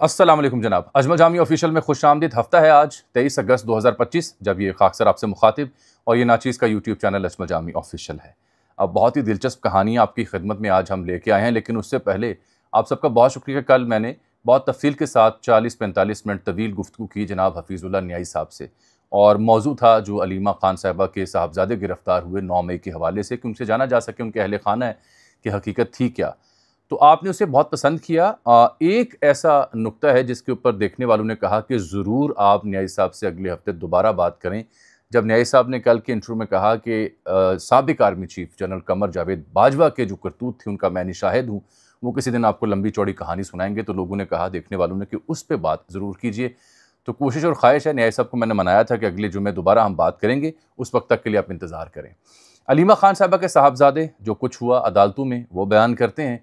अस्सलाम वालेकुम जनाब। अजमल जामी ऑफिशियल में खुश आमदीद। हफ्ता है आज 23 अगस्त 2025 जब ये खाकसर आपसे मुखातिब और ये नाचीज़ का YouTube channel Ajmal Jami official है। अब बहुत ही दिलचस्प कहानी आपकी खिदमत में आज हम लेके आए हैं, लेकिन उससे पहले आप सबका बहुत शुक्रिया। कल मैंने बहुत तफसील के साथ 40-45 मिनट तवील गुफ्तगू की जनाब हफीज़ुल्लाह न्याई साहब से, और मौजू था जो अलीमा खान साहिबा के साहबजादे गिरफ्तार हुए 9 मई के हवाले से कि उनसे जाना जा सके उनके अहल खाना है कि हकीकत थी क्या। तो आपने उसे बहुत पसंद किया। एक ऐसा नुक्ता है जिसके ऊपर देखने वालों ने कहा कि ज़रूर आप न्याई साहब से अगले हफ्ते दोबारा बात करें। जब न्याई साहब ने कल के इंटरव्यू में कहा कि साबिक army chief general Qamar Javed Bajwa के जो करतूत थी उनका मैं शाहिद हूँ, वो किसी दिन आपको लंबी चौड़ी कहानी सुनाएंगे, तो लोगों ने कहा, देखने वालों ने, कि उस पर बात ज़रूर कीजिए। तो कोशिश और ख्वाहिश है, न्याई साहब को मैंने मनाया था कि अगले जुम्मे दोबारा हम बात करेंगे, उस वक्त तक के लिए आप इंतज़ार करें। अलीमा खान साहबा के साहबजादे जो कुछ हुआ अदालतों में वो बयान करते हैं।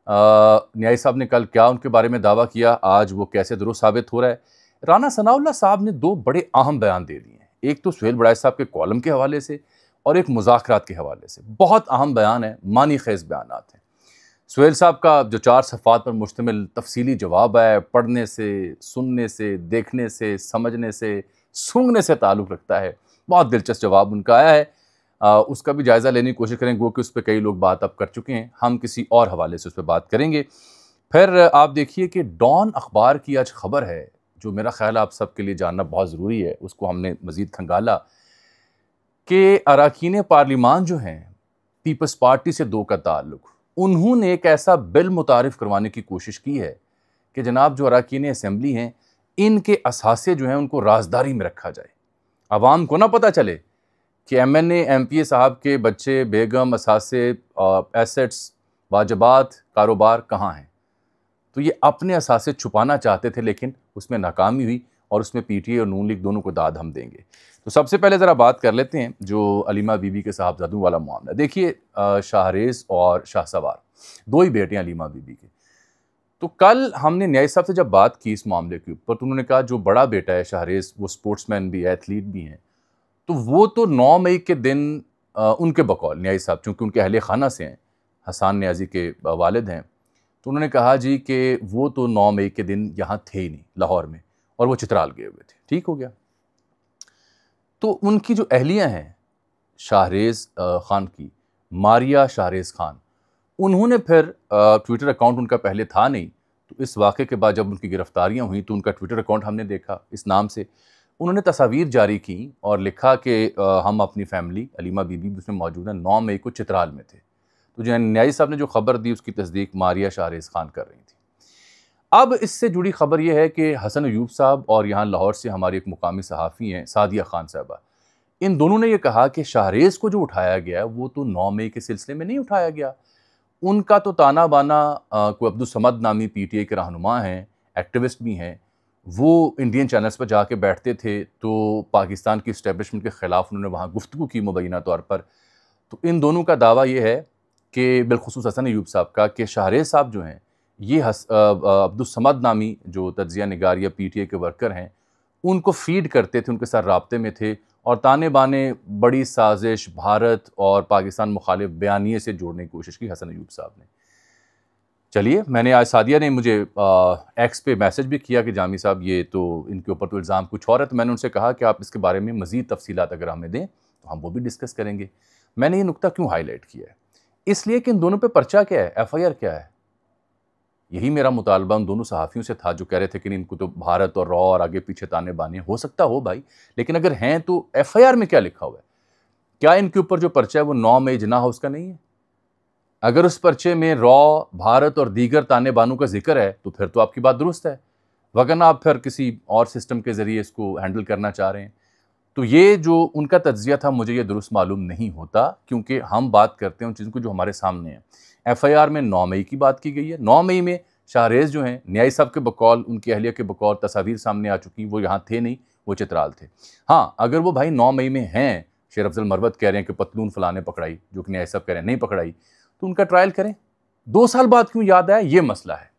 न्याई साहब ने कल क्या उनके बारे में दावा किया, आज वो कैसे दुरुस्त साबित हो रहा है। राना सनाउल्लाह साहब ने दो बड़े अहम बयान दे दिए हैं, एक तो सुहेल बड़ाई साहब के कॉलम के हवाले से और एक मुज़ाकरात के हवाले से। बहुत अहम बयान है, मानी खेज बयान हैं। सुहेल साहब का जो 4 सफ़ात पर मुश्तमिल तफसीली जवाब है, पढ़ने से, सुनने से, देखने से, समझने से, सूंघने से ताल्लुक़ रखता है। बहुत दिलचस्प जवाब उनका आया है, उसका भी जायज़ा लेने की कोशिश करेंगे। वो कि उस पर कई लोग बात अब कर चुके हैं, हम किसी और हवाले से उस पर बात करेंगे। फिर आप देखिए कि डॉन अखबार की आज खबर है जो मेरा ख्याल आप सबके लिए जानना बहुत ज़रूरी है, उसको हमने मज़ीद खंगाला कि अरकान पार्लिमान जो हैं पीपल्स पार्टी से 2 का ताल्लुक़, उन्होंने एक ऐसा बिल मुतारिफ़ करवाने की कोशिश की है कि जनाब जो अरकान असम्बली हैं इनके असासे जो हैं उनको राजदारी में रखा जाए, आवाम को ना पता चले कि MNA MPA साहब के बच्चे, बेगम, असासे, एसेट्स, वाजबात, कारोबार कहाँ हैं। तो ये अपने असासे छुपाना चाहते थे, लेकिन उसमें नाकामी हुई और उसमें PTA और नून लीग दोनों को दाद हम देंगे। तो सबसे पहले ज़रा बात कर लेते हैं जो अलीमा बीबी के साहबजादों वाला मामला। देखिए, शाहरेज़ और शाहसवार 2 ही बेटे हैं अलीमा बीबी के। तो कल हमने न्याई साहब से जब बात की इस मामले के ऊपर, तो उन्होंने कहा जो बड़ा बेटा है शाहरेज़, वो स्पोर्ट्समैन भी है, एथलीट भी हैं, तो वो तो 9 मई के दिन उनके बकौल न्याई साहब, चूँकि उनके अहले खाना से हैं, हसन न्याज़ी के वालिद हैं, तो उन्होंने कहा जी कि वो तो 9 मई के दिन यहाँ थे ही नहीं लाहौर में, और वो चित्राल गए हुए थे। ठीक हो गया। तो उनकी जो अहलियाँ हैं शाहरेज़ ख़ान की, मारिया शाहरेज़ ख़ान, उन्होंने फिर ट्विटर अकाउंट उनका पहले था नहीं, तो इस वाक़े के बाद जब उनकी गिरफ्तारियाँ हुई तो उनका ट्विटर अकाउंट हमने देखा इस नाम से। उन्होंने तस्वीर जारी की और लिखा कि हम अपनी फैमिली अलीमा बीबी उसमें मौजूद है, 9 मई को चित्राल में थे। तो जो न्याई साहब ने जो खबर दी उसकी तस्दीक मारिया शाहरेज़ ख़ान कर रही थी। अब इससे जुड़ी खबर यह है कि हसन अयूब साहब और यहाँ लाहौर से हमारे एक मुकामी सहाफ़ी हैं सादिया खान साहबा, इन दोनों ने यह कहा कि शाहरेज़ को जो उठाया गया वो तो 9 मई के सिलसिले में नहीं उठाया गया। उनका तो ताना बाना कोई अब्दुल समद नामी PTA के रहनुमा हैं, एक्टिविस्ट भी हैं, वो इंडियन चैनल्स पर जाके बैठते थे, तो पाकिस्तान की इस्टेब्लिशमेंट के ख़िलाफ़ उन्होंने वहाँ गुफ्तगू की मुबैना तौर पर। तो इन दोनों का दावा ये है कि बिलखुसूस हसन अयूब साहब का, कि शाहरेज़ साहब जो हैं ये अब्दुल समद नामी जो तज्ज़िया निगार या PTA के वर्कर हैं उनको फ़ीड करते थे, उनके साथ राब्ते में थे, और ताने बाने बड़ी साजिश भारत और पाकिस्तान मुखालिफ बयानिए से जोड़ने की कोशिश की हसन अयूब साहब ने। चलिए, मैंने आज सादिया ने मुझे एक्स पे मैसेज भी किया कि जामी साहब ये तो इनके ऊपर तो इल्ज़ाम कुछ और है, तो मैंने उनसे कहा कि आप इसके बारे में मज़ीद तफसीलात अगर हमें दें तो हम वो भी डिस्कस करेंगे। मैंने ये नुक्ता क्यों हाईलाइट किया है, इसलिए कि इन दोनों पे पर्चा क्या है, FIR क्या है। यही मेरा मुतालबा उन दोनों सहाफ़ियों से था जो कह रहे थे कि इनको तो भारत और रॉ और आगे पीछे ताने बाने हो सकता हो भाई, लेकिन अगर हैं तो FIR में क्या लिखा हुआ है। क्या इनके ऊपर जो पर्चा है वो 9 मई जना हाउस का नहीं है? अगर उस पर्चे में रॉ, भारत और दीगर ताने बानों का जिक्र है तो फिर तो आपकी बात दुरुस्त है, वरना आप फिर किसी और सिस्टम के ज़रिए इसको हैंडल करना चाह रहे हैं। तो ये जो उनका तज्ज़िया था मुझे ये दुरुस्त मालूम नहीं होता, क्योंकि हम बात करते हैं उन चीज़ों को जो हमारे सामने है। FIR में 9 मई की बात की गई है। 9 मई में शाहरेज़ जो हैं न्याई साहब के बकौल, उनकी अहलिया के बकौल तस्वीर सामने आ चुकी, वो यहाँ थे नहीं, वो चित्राल थे। हाँ, अगर वो भाई 9 मई में हैं, शेर अफजल मरवत कह रहे हैं कि पतलून फलाने पकड़ाई, जो कि न्याई साहब कह रहे हैं नहीं पकड़ाई, तो उनका ट्रायल करें। 2 साल बाद क्यों याद आया, ये मसला है।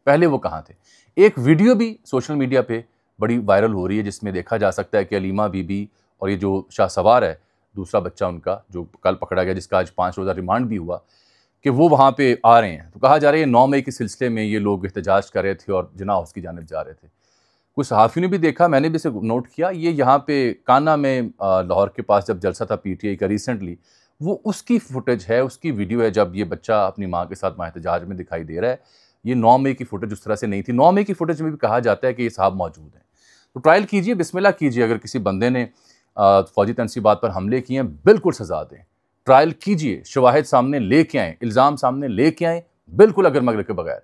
पहले वो कहाँ थे। एक वीडियो भी सोशल मीडिया पे बड़ी वायरल हो रही है जिसमें देखा जा सकता है कि अलीमा बीबी और ये जो शाहसवार है दूसरा बच्चा उनका जो कल पकड़ा गया, जिसका आज 5 रोज़ा रिमांड भी हुआ, कि वो वहाँ पे आ रहे हैं। तो कहा जा रहा है 9 मई के सिलसिले में ये लोग एहतजाज कर रहे थे और जिन्ना हाउस की जानिब जा रहे थे। कुछ सहाफ़ियों ने भी देखा, मैंने भी इसे नोट किया, ये यहाँ पे काना में लाहौर के पास जब जलसा था पीटीआई का रिसेंटली, वो उसकी फुटेज है, उसकी वीडियो है जब ये बच्चा अपनी माँ के साथ एहतजाज में दिखाई दे रहा है। ये 9 मई की फुटेज उस तरह से नहीं थी। 9 मई की फुटेज में भी कहा जाता है कि ये साहब मौजूद हैं। तो ट्रायल कीजिए, बिस्मिल्लाह कीजिए। अगर किसी बंदे ने फ़ौजी तनसीबात पर हमले किए हैं, बिल्कुल सज़ा दें। ट्रायल कीजिए, शवाहिद सामने लेके आएँ, इल्ज़ाम सामने लेके आएँ, बिल्कुल अगर मगर के बगैर।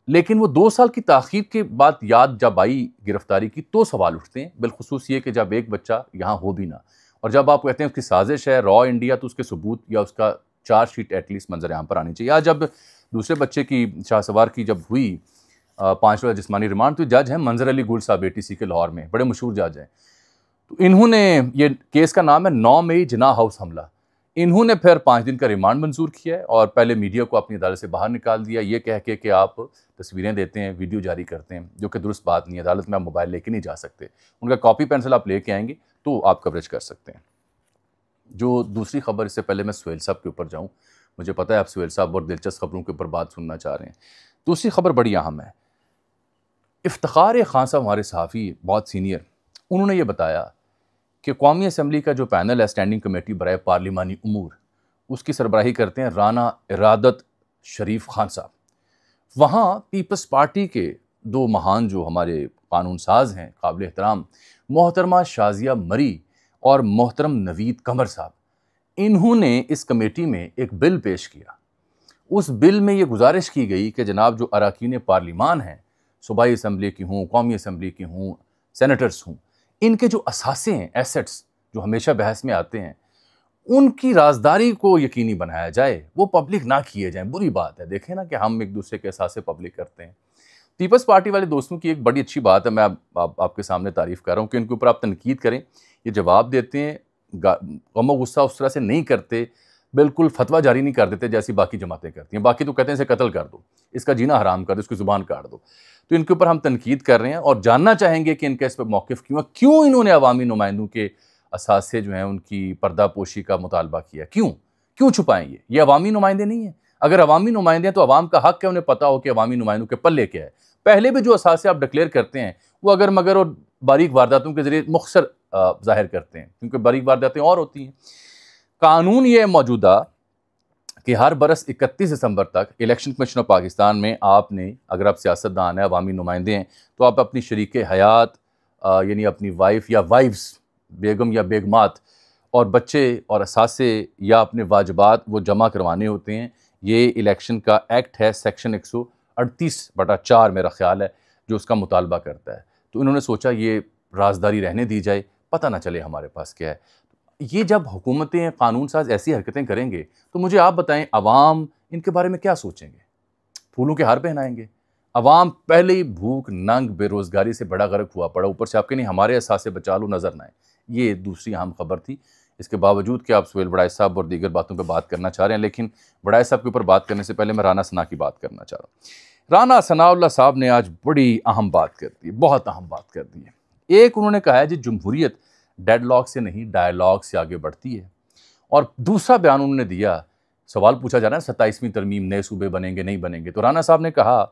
लेकिन वो 2 साल की ताख़ीर के बाद याद जब आई गिरफ्तारी की तो सवाल उठते हैं, बिलख़ुसूस ये कि जब एक बच्चा यहाँ हो भी ना, और जब आप कहते हैं उसकी साजिश है रॉ इंडिया, तो उसके सबूत या उसका चार्जशीट एटलीस्ट मंजर आम पर आनी चाहिए। या जब दूसरे बच्चे की शाहसवार की जब हुई 5 रोज़ा जिस्मानी रिमांड, तो जज हैं मंजर अली गुल साहब ATC के लाहौर में, बड़े मशहूर जज हैं। तो इन्होंने, ये केस का नाम है 9 मई जिन्ना हाउस हमला, इन्होंने फिर 5 दिन का रिमांड मंजूर किया है और पहले मीडिया को अपनी अदालत से बाहर निकाल दिया, ये कह के कि आप तस्वीरें देते हैं, वीडियो जारी करते हैं, जो कि दुरुस्त बात नहीं है। अदालत में आप मोबाइल लेके नहीं जा सकते, उनका कॉपी पेंसिल आप लेके आएंगे तो आप कवरेज कर सकते हैं। जो दूसरी खबर, इससे पहले मैं सुहेल साहब के ऊपर जाऊँ, मुझे पता है आप सुहेल साहब और दिलचस्प खबरों के ऊपर बात सुनना चाह रहे हैं। दूसरी खबर बड़ी अहम है। इफ्तिखार खान साहब, हमारे सहाफ़ी बहुत सीनियर, उन्होंने ये बताया कि कौमी असम्बली का जो पैनल है, स्टैंडिंग कमेटी बराए पार्लिमानी उमूर, उसकी सरबराही करते हैं राना इरादत शरीफ खान साहब। वहाँ पीपल्स पार्टी के 2 महान जो हमारे कानून साज हैं, काबिल एहतराम, मोहतरमा शाजिया मरी और मोहतरम नवीद कमर साहब, इन्होंने इस कमेटी में एक बिल पेश किया। उस बिल में ये गुजारिश की गई कि जनाब जो अरकान पार्लिमान हैं, सूबाई असम्बली की हों, कौमी असम्बली की हों, सेनेटर्स हों, इनके जो असासे हैं, एसेट्स जो हमेशा बहस में आते हैं, उनकी राजदारी को यकीनी बनाया जाए, वो पब्लिक ना किए जाएं। बुरी बात है, देखें ना कि हम एक दूसरे के असासे पब्लिक करते हैं। पीपल्स पार्टी वाले दोस्तों की एक बड़ी अच्छी बात है, मैं आपके सामने तारीफ़ कर रहा हूँ कि इनके ऊपर आप तनकीद करें, ये जवाब देते हैं, गम गुस्सा उस तरह से नहीं करते, बिल्कुल फतवा जारी नहीं कर देते जैसी बाकी जमातें करती हैं। बाकी तो कहते हैं इसे कत्ल कर दो, इसका जीना हराम कर दो, इसकी ज़ुबान काट दो। तो इनके ऊपर हम तनकीद कर रहे हैं और जानना चाहेंगे कि इनका इस पर मौक़िफ़ क्यों है, क्यों इन्होंने अवामी नुमाइंदों के असासे जो हैं उनकी पर्दापोशी का मुतालबा किया, क्यों छुपाएं? ये अवामी नुमाइंदे नहीं हैं। अगर अवामी नुमाइंदे हैं तो अवाम का हक़ है उन्हें पता हो कि अवामी नुमाइंदों के पल्ले क्या है। पहले भी जो असासे आप डिक्लेयर करते हैं वो अगर मगर और बारीक वारदातों के ज़रिए मुख्तसर ज़ाहिर करते हैं, क्योंकि बारीक वारदातें और होती हैं। कानून ये मौजूदा कि हर बरस 31 दिसंबर तक इलेक्शन कमीशन ऑफ पाकिस्तान में आपने, अगर आप सियासतदान हैं, अवामी नुमाइंदे हैं, तो आप अपनी शरीक हयात यानी अपनी वाइफ या वाइफ्स, बेगम या बेगमात और बच्चे और असासे या अपने वाजबात वो जमा करवाने होते हैं। ये इलेक्शन का एक्ट है, सेक्शन 138/4 मेरा ख्याल है, जो उसका मुतालबा करता है। तो इन्होंने सोचा ये राजदारी रहने दी जाए, पता ना चले हमारे पास क्या है। ये जब हुकूमतें, कानून साज ऐसी हरकतें करेंगे तो मुझे आप बताएं, अवाम इनके बारे में क्या सोचेंगे? फूलों के हार पहनाएंगे? अवाम पहले ही भूख, नंग, बेरोज़गारी से बड़ा गर्क हुआ पड़ा, ऊपर से आपके नहीं हमारे एहसास से बचा लो नज़र ना आए। ये दूसरी अहम खबर थी। इसके बावजूद कि आप सुहेल बड़ाई साहब और दीगर बातों पर बात करना चाह रहे हैं, लेकिन बड़ाई साहब के ऊपर बात करने से पहले मैं राना सना की बात करना चाह रहा हूँ। राना सनाउल्लाह साहब ने आज बड़ी अहम बात कर दी, बहुत अहम बात कर दी है। एक, उन्होंने कहा है जी जमहूरियत डेडलॉक से नहीं डायलॉग से आगे बढ़ती है। और दूसरा बयान उन्होंने दिया, सवाल पूछा जा रहा है 27वीं तरमीम, नए सूबे बनेंगे नहीं बनेंगे, तो राना साहब ने कहा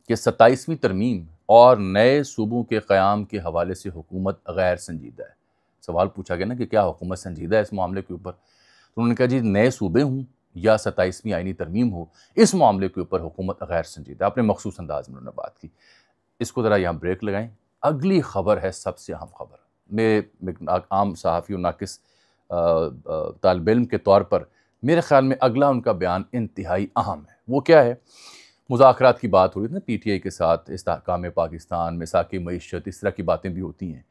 कि 27वीं तरमीम और नए सूबों के क़याम के हवाले से हुकूमत गैर संजीदा है। सवाल पूछा गया ना कि क्या हुकूमत संजीदा है इस मामले के ऊपर, तो उन्होंने कहा जी नए सूबे हों या 27वीं आईनी तरमीम हो, इस मामले के ऊपर हुकूमत गैर संजीदा। अपने मखसूस अंदाज में उन्होंने बात की। इसको ज़रा यहाँ ब्रेक लगाएं। अगली खबर है सबसे अहम खबर। मैं आम सहाफ़ी और नाकिस तालिब इल्म के तौर पर मेरे ख़्याल में अगला उनका बयान इंतहाई अहम है। वो क्या है? मुज़ाकरात की बात हो रही थी ना PTI के साथ, इस्तेहकाम पाकिस्तान, मिसाक़ी मईशत, इस तरह की बातें भी होती हैं।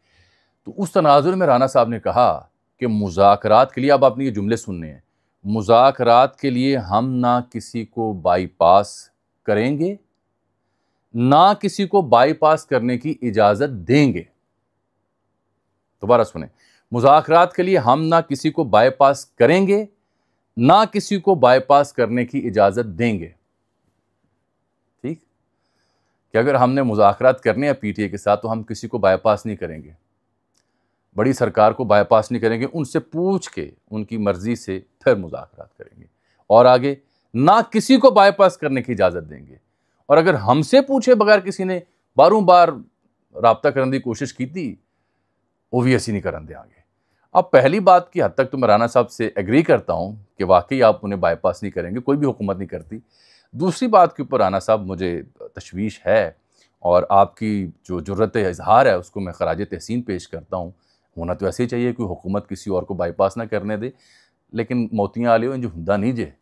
तो उस तनाज़ुर में राना साहब ने कहा कि मुज़ाकरात के लिए, अब आपने ये जुमले सुनने हैं, मुज़ाकरात के लिए हम ना किसी को बाईपास करेंगे, ना किसी को बाईपास करने की इजाज़त देंगे। दोबारा सुने, मुज़ाकरात के लिए हम ना किसी को बाईपास करेंगे, ना किसी को बाईपास करने की इजाज़त देंगे। ठीक, कि अगर हमने मुज़ाकरात करने हैं PTI के साथ तो हम किसी को बाईपास नहीं करेंगे, बड़ी सरकार को बाईपास नहीं करेंगे, उनसे पूछ के उनकी मर्ज़ी से फिर मुज़ाकरात करेंगे। और आगे ना किसी को बाईपास करने की इजाज़त देंगे। और अगर हमसे पूछे बगैर किसी ने बारों बार राब्ता करने की कोशिश की थी, वो भी ऐसी नहीं करन देंगे। अब पहली बात की हद तक तो मैं राना साहब से एग्री करता हूं कि वाकई आप उन्हें बाईपास नहीं करेंगे, कोई भी हुकूमत नहीं करती। दूसरी बात के ऊपर राना साहब मुझे तशवीश है, और आपकी जो जुर्रत इजहार है उसको मैं खराज तहसीन पेश करता हूँ। होना तो ऐसे ही चाहिए कि हुकूमत किसी और को बाईपास ना करने दे, लेकिन मोतियाँ आलियो इंज हुंदा नहीं जे।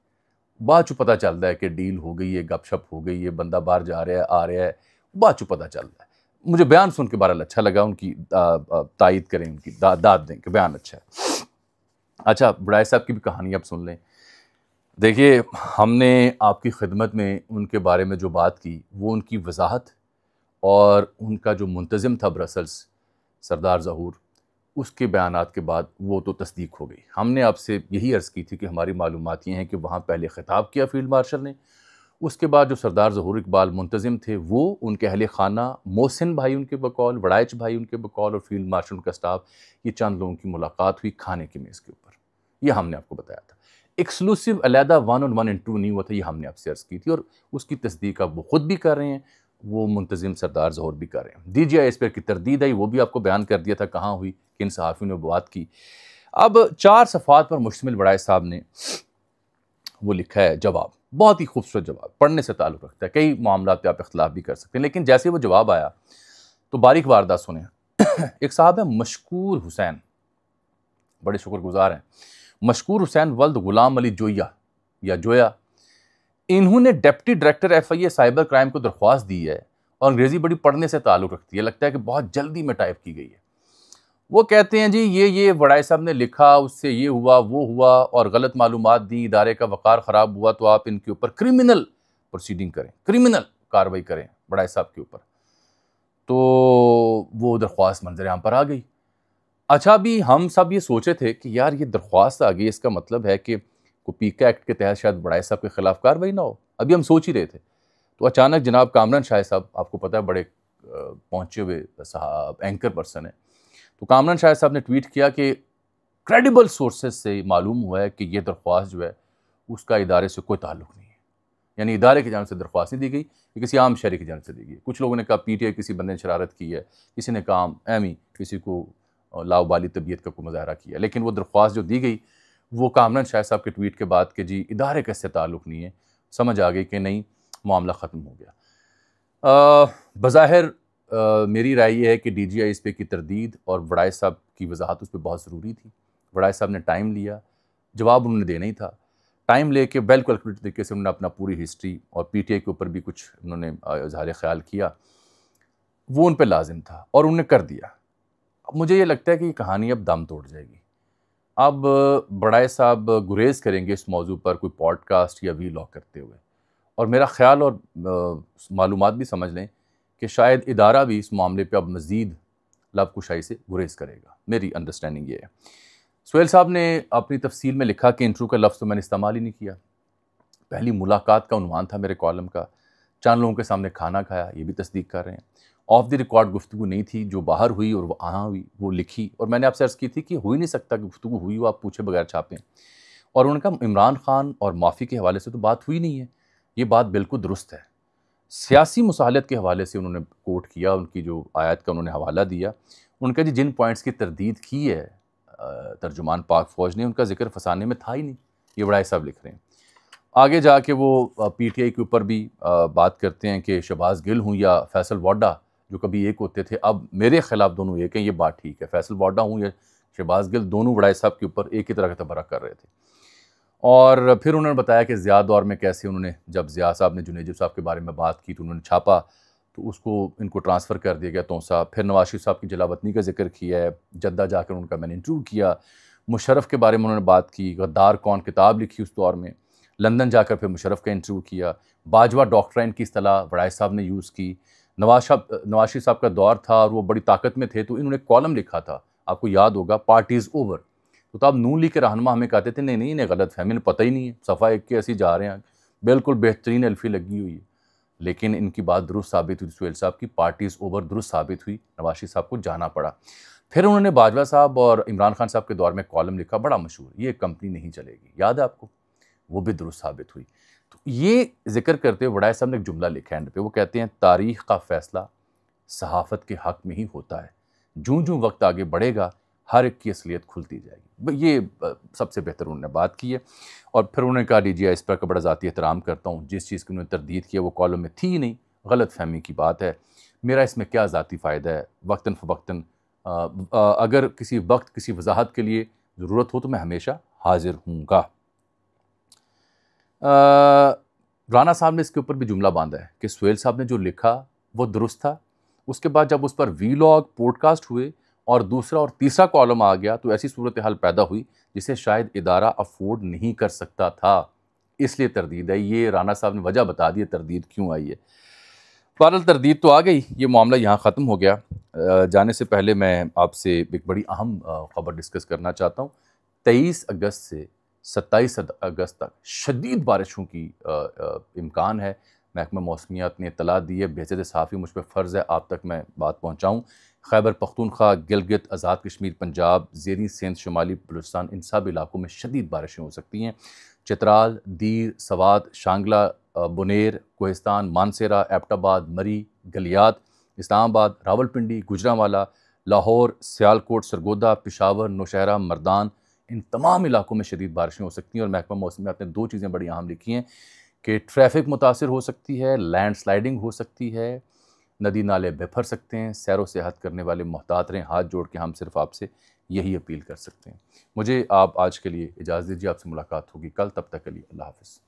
बाद चो पता चलता है कि डील हो गई है, गपशप हो गई है, बंदा बाहर जा रहा है, आ रहा है, बाद चो पता चलता है। मुझे बयान सुन के बहरहाल अच्छा लगा, उनकी तायद करें, उनकी दाद दें कि बयान अच्छा है। अच्छा, बड़ाई साहब की भी कहानी आप सुन लें। देखिए, हमने आपकी खिदमत में उनके बारे में जो बात की, वो उनकी वजाहत और उनका जो मुंतज़िम था ब्रसल्स सरदार ज़हूर, उसके बयानात के बाद वो तो तस्दीक हो गई। हमने आपसे यही अर्ज़ की थी कि हमारी मालूमात ये हैं कि वहाँ पहले ख़िताब किया फ़ील्ड मार्शल ने, उसके बाद जो सरदार ज़हूर इकबाल मुंतज़िम थे वो, उनके अहले खाना, मोहसिन भाई उनके बकौल, वड़ाइच भाई उनके बकौल और फील्ड मार्शल का स्टाफ, ये चंद लोगों की मुलाकात हुई खाने की मेज़ के ऊपर। ये हमने आपको बताया था। एक्सक्लूसिव अलहदा 1 on 1 and 2 नहीं हुआ था, ये हमने आपसे अर्ज़ की थी, और उसकी तस्दीक अब वो ख़ुद भी कर रहे हैं, वो मुंतज़िम सरदार ज़हूर भी कर रहे हैं। DGI पर की तरदीद आई, वो भी आपको बयान कर दिया था कहाँ हुई, किन सहाफ़ियों ने बात की। अब 4 सफ़ात पर मुश्तमिल वड़ाइच साहब ने वो लिखा है जवाब, बहुत ही खूबसूरत जवाब, पढ़ने से ताल्लुक़ रखता है। कई मामलात पे आप इख्तिलाफ भी कर सकते हैं, लेकिन जैसे वो जवाब आया तो बारीक वारदात सुने। एक साहब है मशकूर हुसैन, बड़े शुक्रगुजार हैं, मशकूर हुसैन वल्द गुलाम अली जोया या जोया। इन्होंने deputy director FIA cyber crime को दरख्वास्त दी है, और अंग्रेज़ी बड़ी पढ़ने से ताल्लुक़ रखती है, लगता है कि बहुत जल्दी में टाइप की गई है। वो कहते हैं जी ये वड़ाई साहब ने लिखा, उससे ये हुआ वो हुआ और गलत मालूमात दी, इदारे का वक़ार ख़राब हुआ, तो आप इनके ऊपर क्रिमिनल प्रोसीडिंग करें, क्रिमिनल कार्रवाई करें वड़ाई साहब के ऊपर। तो वो दरख्वास्त मंजर आम पर आ गई। अच्छा, अभी हम सब ये सोचे थे कि यार ये दरख्वास्त आ गई, इसका मतलब है कि पीका एक्ट के तहत शायद वड़ाई साहब के खिलाफ कार्रवाई ना हो। अभी हम सोच ही रहे थे, तो अचानक जनाब कामरान शाह साहब, आपको पता है बड़े पहुँचे हुए एंकर पर्सन है, तो कामरान शाह साहब ने ट्वीट किया कि क्रेडिबल सोर्सेज से मालूम हुआ है कि ये दरख्वास्त जो है उसका इदारे से कोई ताल्लुक़ नहीं है, यानी इदारे की जानिब से दरख्वास्त नहीं दी गई, ये किसी आम शहरी की जानिब से दी गई। कुछ लोगों ने कहा PTI किसी बंदे ने शरारत की है, किसी ने कहा एमी किसी को लाउबाली तबीयत का कोई मुजाहरा किया, लेकिन वो दरख्वास्त जो दी गई वो कामरान शाह साहब के ट्वीट के बाद कि जी इदारे का इससे ताल्लुक़ नहीं है, समझ आ गई कि नहीं, मामला ख़त्म हो गया। बज़ाहिर मेरी राय ये है कि DGI इस पे की तरदीद और वड़ाई साहब की वजाहत उस पर बहुत ज़रूरी थी। वड़ाई साहब ने टाइम लिया, जवाब उन्होंने देना ही था, टाइम लेके वेल कैलकुलेटेड तरीके से उन्होंने अपना पूरी हिस्ट्री और PTI के ऊपर भी कुछ उन्होंने इज़हार ख्याल किया, वो उन पर लाजिम था और उन्होंने कर दिया। अब मुझे ये लगता है कि ये कहानी अब दम तोड़ जाएगी। अब वड़ाई साहब गुरेज करेंगे इस मौजू पर कोई पॉडकास्ट या वीलॉग करते हुए, और मेरा ख्याल और मालूमात भी समझ लें कि शायद इदारा भी इस मामले पे अब मज़ीद लबकुशाई से गुरेज करेगा। मेरी अंडरस्टैंडिंग ये है। सुहेल साहब ने अपनी तफसील में लिखा कि इंटरव्यू का लफ्ज़ तो मैंने इस्तेमाल ही नहीं किया, पहली मुलाकात का उन्वान था मेरे कॉलम का, 4 लोगों के सामने खाना खाया, ये भी तस्दीक कर रहे हैं। ऑफ द रिकॉर्ड गुफ्तगू नहीं थी, जो बाहर हुई और वो यहाँ हुई वो लिखी, और मैंने आपसे अर्ज़ की थी कि हो ही नहीं सकता कि गुफ्तगू हुई हो आप पूछे बगैर छापें, और उन्होंने कहा इमरान खान और माफ़ी के हवाले से तो बात हुई नहीं है। ये बात बिल्कुल दुरुस्त है। सियासी मुसाहलत के हवाले से उन्होंने कोट किया, उनकी जो आयत का उन्होंने हवाला दिया, उनका जी जिन पॉइंट्स की तरदीद की है तर्जुमान पाक फ़ौज ने, उनका जिक्र फसाने में था ही नहीं। ये वड़ाई साहब लिख रहे हैं। आगे जाके वो PTI के ऊपर भी बात करते हैं कि शहबाज गिल हूँ या फैसल वाडा, जो कभी एक होते थे, अब मेरे ख़िलाफ़ दोनों एक हैं। ये बात ठीक है, फैसल वाडा हूँ या शहबाज गिल, दोनों वड़ाई साहब के ऊपर एक ही तरह का तबर्रा कर रहे थे। और फिर उन्होंने बताया कि ज़िया दौर में कैसे उन्होंने, जब ज़िया साहब ने जुनैद साहब के बारे में बात की तो उन्होंने छापा, तो उसको इनको ट्रांसफ़र कर दिया गया तोसा। फिर नवाज शरीफ साहब की जलावतनी का जिक्र किया है, जद्दा जाकर उनका मैंने इंटरव्यू किया। मुशर्रफ के बारे में उन्होंने बात की, गद्दार कौन किताब लिखी उस दौर में। लंदन जाकर फिर मुशर्रफ का इंटरव्यू किया। बाजवा डॉक्ट्राइन की इस्तिलाह वड़ाई साहब ने यूज़ की। नवाज शरीफ साहब का दौर था और वो बड़ी ताकत में थे, तो इन्होंने कॉलम लिखा था, आपको याद होगा, पार्टी इज़ ओवर। तो तब नून लीग के रहनुमा हमें कहते थे नहीं इन्हें गलत फहमी, इन्हें पता ही नहीं है, सफ़ा एक के ऐसी जा रहे हैं, बिल्कुल बेहतरीन एल्फी लगी हुई है। लेकिन इनकी बात दुरुस्त साबित हुई, सुहेल साहब की पार्टी इज़ ओवर दुरुस्त साबित हुई, नवाज शरीफ साहब को जाना पड़ा। फिर उन्होंने बाजवा साहब और इमरान खान साहब के दौर में कॉलम लिखा, बड़ा मशहूर, ये कंपनी नहीं चलेगी, याद है आपको। वो भी दुरुस्त साबित हुई। तो ये जिक्र करते हुए वड़ाई साहब ने एक जुमला लिखा है एंड पे, वो कहते हैं तारीख का फैसला सहाफ़त के हक़ में ही होता है, जूं-जूं वक्त आगे बढ़ेगा हर एक की असलियत खुलती जाएगी। ये सबसे बेहतर उन्होंने बात की है। और फिर उन्होंने कहा डीजीआई इस पर का बड़ा ज़ाती एहतराम करता हूँ, जिस चीज़ की उन्होंने तरदीद किया वो कॉलम में थी ही नहीं, गलत फहमी की बात है, मेरा इसमें क्या ज़ाती फ़ायदा है, वक्तन फ़वक्तन अगर किसी वक्त किसी वजाहत के लिए ज़रूरत हो तो मैं हमेशा हाजिर हूँगा। राना साहब ने इसके ऊपर भी जुमला बांधा है कि सुहेल साहब ने जो लिखा वो दुरुस्त था। उसके बाद जब उस पर वीलॉग पॉडकास्ट हुए और दूसरा और तीसरा कॉलम आ गया तो ऐसी सूरत हाल पैदा हुई जिसे शायद इदारा अफोर्ड नहीं कर सकता था, इसलिए तरदीद है। ये राना साहब ने वजह बता दी तरदीद क्यों आई है। बहरहाल तरदीद तो आ गई, ये मामला यहाँ ख़त्म हो गया। जाने से पहले मैं आपसे एक बड़ी अहम ख़बर डिस्कस करना चाहता हूँ। 23 अगस्त से 27 अगस्त तक शदीद बारिशों की इम्कान है। महकमा मौसमियात ने इत्तला दी है, बेहद सहाफ़ी मुझ पर फ़र्ज़ है आप तक मैं बात पहुँचाऊँ। खैबर पख्तूनख्वा, गिलगित, आज़ाद कश्मीर, पंजाब, ज़ेरी सिंध, शुमाली बलूचिस्तान, इन सब इलाकों में शदीद बारिशें हो सकती हैं। चित्राल, दीर, सवात, शांगला, बुनेर, कोहिस्तान, मानसेरा, एबटाबाद, मरी, गलियात, इस्लामाबाद, रावलपिंडी, गुजरांवाला, लाहौर, सियालकोट, सरगोदा, पेशावर, नौशहरा, मर्दान, इन तमाम इलाकों में शदीद बारिशें हो सकती हैं। और महकमा मौसमियात ने 2 चीज़ें बड़ी अहम लिखी हैं कि ट्रैफिक मुतासिर हो सकती है, लैंड स्लाइडिंग हो सकती है, नदी नाले बिफर सकते हैं। सैरो सेहत करने वाले मोहतात रहें, हाथ जोड़ के हम सिर्फ आपसे यही अपील कर सकते हैं। मुझे आप आज के लिए इजाज़त दीजिए, आपसे मुलाकात होगी कल, तब तक के लिए अल्लाह हाफ़िज़।